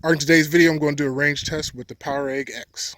Alright, in today's video I'm going to do a range test with the PowerEgg X.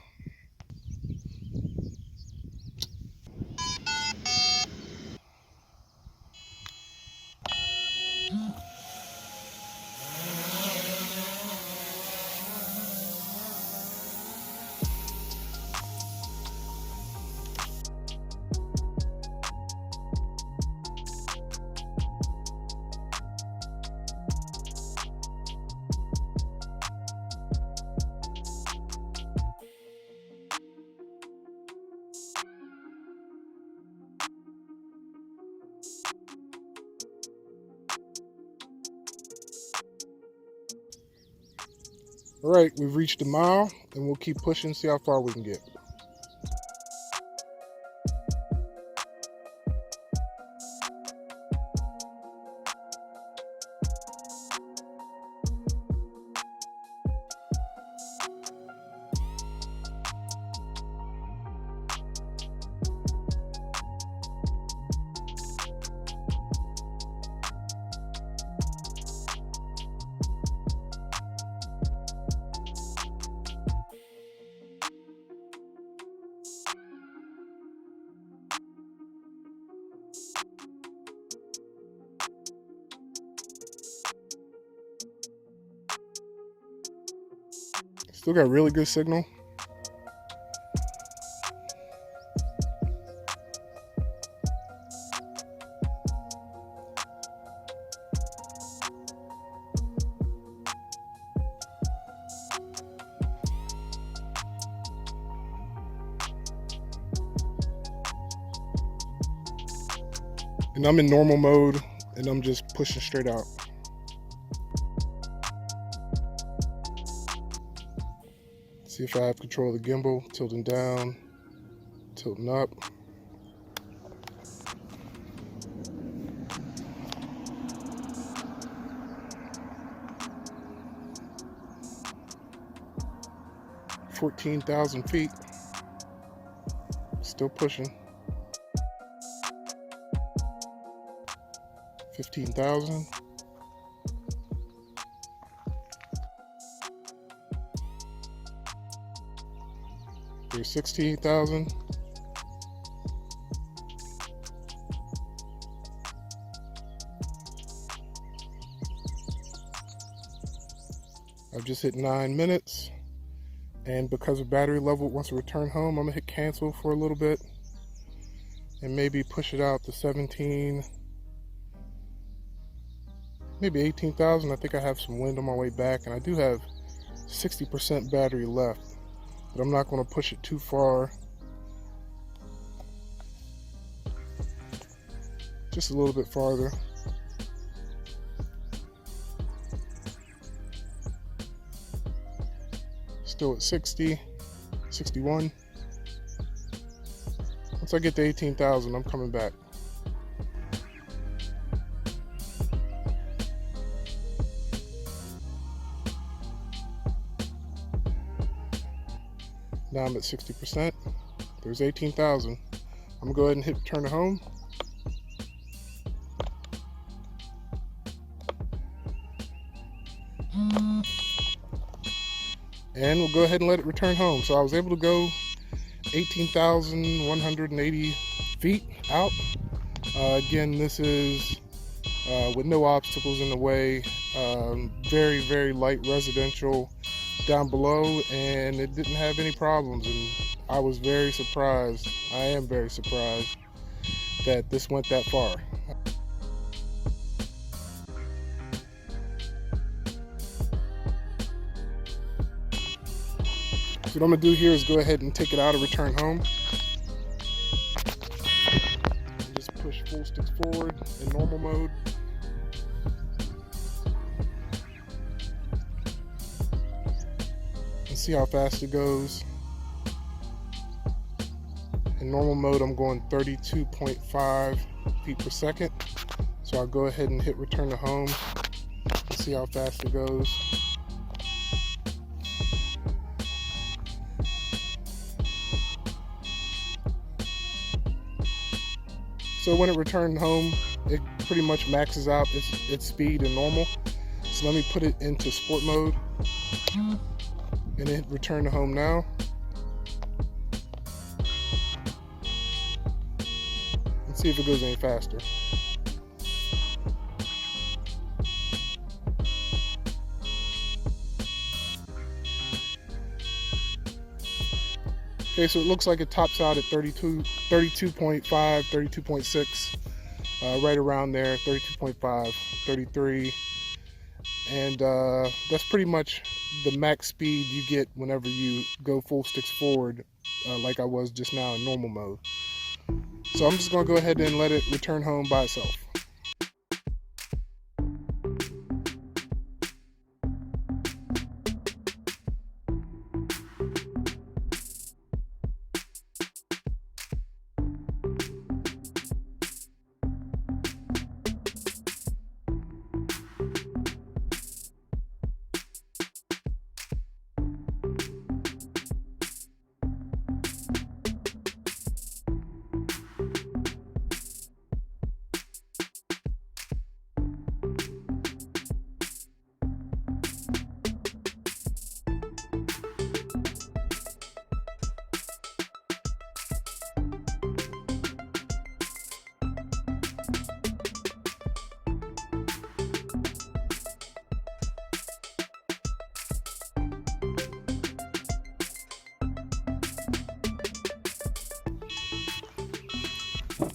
Alright, we've reached a mile and we'll keep pushing, see how far we can get. Still got really good signal. And I'm in normal mode and I'm just pushing straight out. See if I have control of the gimbal, tilting down, tilting up. $14,000 feet, still pushing. 15,000. There's 16,000. I've just hit 9 minutes, and because of battery level, once I return home, I'm gonna hit cancel for a little bit and maybe push it out to 17, maybe 18,000. I think I have some wind on my way back, and I do have 60% battery left. But I'm not going to push it too far. Just a little bit farther. Still at 60, 61. Once I get to 18,000, I'm coming back. Now I'm at 60%. There's 18,000. I'm gonna go ahead and hit return to home. And we'll go ahead and let it return home. So I was able to go 18,180 feet out. Again, this is with no obstacles in the way. Very, very light residential down below, and it didn't have any problems, and I was very surprised. I am very surprised that this went that far. So what I'm gonna do here is go ahead and take it out and return home. And just push full sticks forward in normal mode. See how fast it goes. In normal mode, I'm going 32.5 feet per second. So I'll go ahead and hit return to home and see how fast it goes. So when it returned home, it pretty much maxes out its speed in normal. So let me put it into sport mode and hit return to home now. Let's see if it goes any faster. Okay, so it looks like it tops out at 32.5, 32.6, right around there, 32.5, 33. And that's pretty much the max speed you get whenever you go full sticks forward, like I was just now in normal mode. So I'm just going to go ahead and let it return home by itself.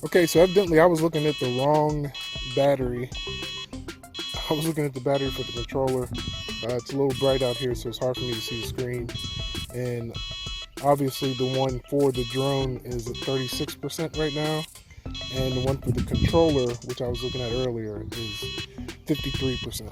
Okay, so evidently I was looking at the wrong battery. I was looking at the battery for the controller. It's a little bright out here, so it's hard for me to see the screen. And obviously the one for the drone is at 36% right now. And the one for the controller, which I was looking at earlier, is 53%.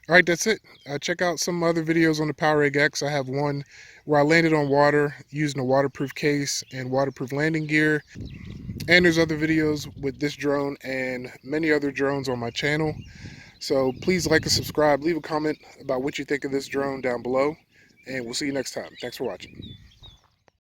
All right, that's it. Check out some other videos on the PowerEgg X. I have one where I landed on water using a waterproof case and waterproof landing gear. And there's other videos with this drone and many other drones on my channel. So please like and subscribe. Leave a comment about what you think of this drone down below. And we'll see you next time. Thanks for watching.